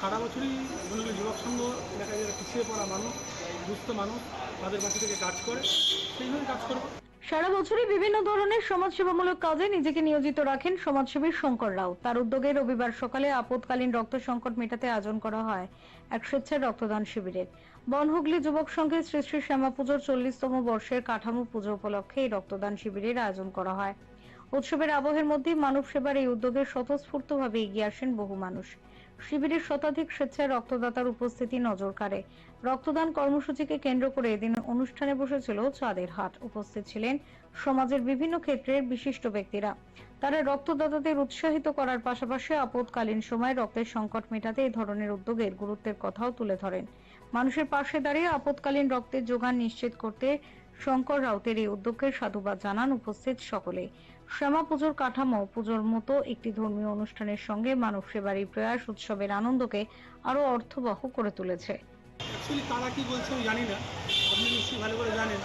সারা বছরই বনগুলি যুবক সংঘ এলাকায় যারা পিছিয়ে পড়া মানুষ, দুস্থ মানুষ, তাদের পাশে থেকে কাজ করে, সেইভাবে কাজ করবো। সারা বছরই বিভিন্ন ধরনের সমাজসেবামূলক কাজে নিজেকে নিয়োজিত রাখেন সমাজসেবী শঙ্কর রাও। তার উদ্যোগে রবিবার সকালে আপদকালীন রক্ত সংকট মেটাতে আয়োজন করা হয় এক স্বেচ্ছায় রক্তদান শিবিরের। বনহুগলি যুবক সংঘের শ্রী শ্রী শ্যামা পুজোর 40তম বর্ষের কাঠামো পুজো উপলক্ষে এই রক্তদান শিবিরের আয়োজন করা হয়। উৎসবের আবহের মধ্যে মানব সেবার এই উদ্যোগে স্বতঃস্ফূর্তভাবে এগিয়ে আসেন বহু মানুষ। শিবিরের শতাধিক স্বেচ্ছায় রক্তদাতার উপস্থিতি নজর কাড়ে। রক্তদান কর্মসূচিকে কেন্দ্র করে এদিন অনুষ্ঠানে বসেছিল চাঁদের হাট। উপস্থিত ছিলেন সমাজের বিভিন্ন ক্ষেত্রের বিশিষ্ট ব্যক্তিরা। তারা রক্তদাতাদের উৎসাহিত করার পাশাপাশি আপদকালীন সময় রক্তের সংকট মেটাতে এই ধরনের উদ্যোগের গুরুত্বের কথাও তুলে ধরেন। মানুষের পাশে দাঁড়িয়ে আপদকালীন রক্তের যোগান নিশ্চিত করতে শঙ্কর রাউতের এই উদ্যোগকে সাধুবাদ জানান উপস্থিত সকলে। শ্যামা পুজোর কাঠামো পুজোর মতো একটি ধর্মীয় অনুষ্ঠানের সঙ্গে মানব সেবার এই প্রয়াস উৎসবের আনন্দকে আরো অর্থবহ করে তুলেছে। অ্যাকচুয়ালি তারা কি বলছে আমি জানি না, আপনি নিশ্চয়ই ভালো করে জানেন।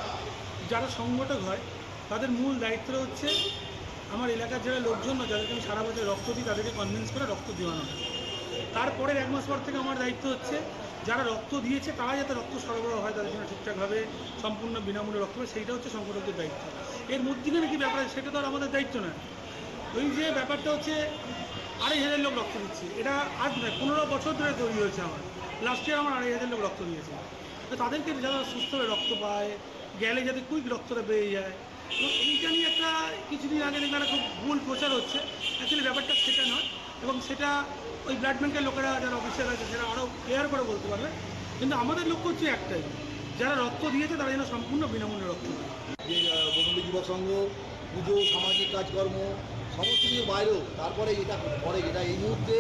যারা সংগঠক হয় তাদের মূল দায়িত্ব হচ্ছে আমার এলাকার যারা লোকজন বা যাদেরকে আমি সারা বছর রক্ত দিই তাদেরকে কনভিন্স করে রক্ত দেওয়ানো। তারপরের 1 মাস পর থেকে আমার দায়িত্ব হচ্ছে যারা রক্ত দিয়েছে তারা যাতে রক্ত সরবরাহ হয় তাদের জন্য ঠিকঠাকভাবে সম্পূর্ণ বিনামূল্যে রক্ত পায়, সেইটা হচ্ছে সংগঠকদের দায়িত্ব। এর মধ্যিখানে কী ব্যাপার সেটা তো আর আমাদের দায়িত্ব নয়। ওই যে ব্যাপারটা হচ্ছে 2,500 লোক রক্ত দিচ্ছে, এটা আজ নয় 15 বছর ধরে তৈরি হয়েছে। আমার লাস্ট ইয়ার আমার 2,500 লোক রক্ত দিয়েছে। তো তাদেরকে যারা সুস্থভাবে রক্ত পায়, গেলে যাতে কুইক রক্তটা পেয়ে যায়, এবং এইটা নিয়ে একটা কিছুদিন আগে দেখলাম খুব ভুল প্রচার হচ্ছে। অ্যাকচুয়ালি ব্যাপারটা সেটা নয়, এবং সেটা ওই ব্লাড ব্যাঙ্কের লোকেরা যারা অফিসার আছে সেটা আরও ক্লিয়ার করে বলতে পারবে। কিন্তু আমাদের লক্ষ্য হচ্ছে একটাই, যারা রক্ত দিয়েছে তারা যেন সম্পূর্ণ বিনামূল্যে রক্ত পায়। যে বনগুলি যুবক সংঘ পুজো, সামাজিক কাজকর্ম সমস্ত কিছুর বাইরেও তারপরে যেটা করে, যেটা এই মুহূর্তে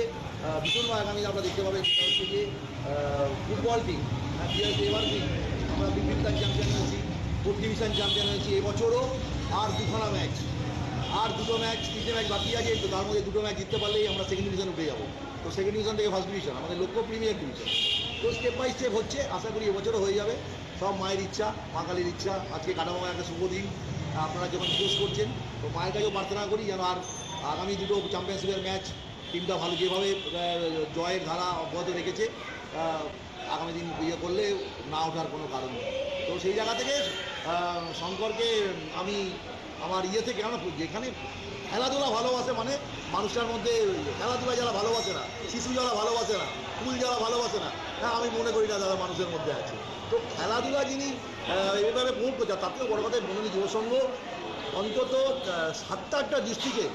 ভীষণভাবে আগামী আমরা দেখতে পাবেন, সেটা হচ্ছে যে ফুটবল টিম, এবার টিম আমরা বিভিন্ন চ্যাম্পিয়ন হয়েছি, 4th ডিভিশন চ্যাম্পিয়ন হয়েছি। এবছরও আর 2খানা ম্যাচ, আর 2টো ম্যাচ, 3টে ম্যাচ বাকি আছে। তো তার মধ্যে 2টো ম্যাচ জিততে পারলেই আমরা সেকেন্ড ডিভিশন উঠে যাবো। তো সেকেন্ড ডিভিশন থেকে ফার্স্ট ডিভিশন আমাদের লক্ষ্য প্রিমিয়ার ডিভিশন। তো স্টেপ বাই স্টেপ হচ্ছে, আশা করি এবছরও হয়ে যাবে। সব মায়ের ইচ্ছা, মা কালীর ইচ্ছা। আজকে কাটামায় একটা শুভ দিন, আপনারা যখন জিজ্ঞেস করছেন, তো মায়ের কাছেও প্রার্থনা করি যেন আর আগামী 2টো চ্যাম্পিয়নশিপের ম্যাচ টিমটা ভালো যেভাবে জয়ের ধারা অব্যাহত রেখেছে, আগামী দিন ইয়ে করলে না ওঠার কোনো কারণ নেই। তো সেই জায়গা থেকে শঙ্করকে আমি আমার ইয়ে থেকে, কেন যেখানে খেলাধুলা ভালোবাসে মানে মানুষটার মধ্যে খেলাধুলা যারা ভালোবাসে না, শিশু যারা ভালোবাসে না, ফুল যারা ভালোবাসে না, হ্যাঁ আমি মনে করি না যারা মানুষের মধ্যে আছে। তো খেলাধুলা যিনি এইভাবে প্রমোট করছে, তার থেকেও বড় কথা বনগুলি যুব সংঘ অন্তত 7-8টা ডিস্ট্রিক্টে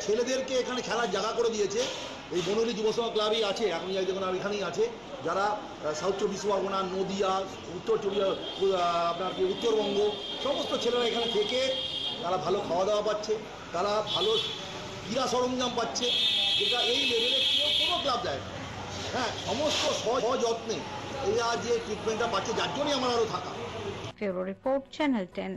ছেলেদেরকে এখানে খেলার জায়গা করে দিয়েছে। এই বনগুলি যুব সংঘ ক্লাবই আছে, এখন যাই দেখুন আর এখানেই আছে, যারা সাউথ 24 পরগনা, নদিয়া, আপনার কি উত্তরবঙ্গ, সমস্ত ছেলেরা এখানে থেকে তারা ভালো খাওয়া দাওয়া পাচ্ছে, তারা ভালো ক্রীড়া সরঞ্জাম পাচ্ছে, যেটা এই লেভেলে কেউ কোনো ক্লাব দেয় না। হ্যাঁ, সমস্ত সযত্নে এরা যে ট্রিটমেন্টটা পাচ্ছে, যার জন্যই আমার আরও থাকা। Bureau report, channel 10।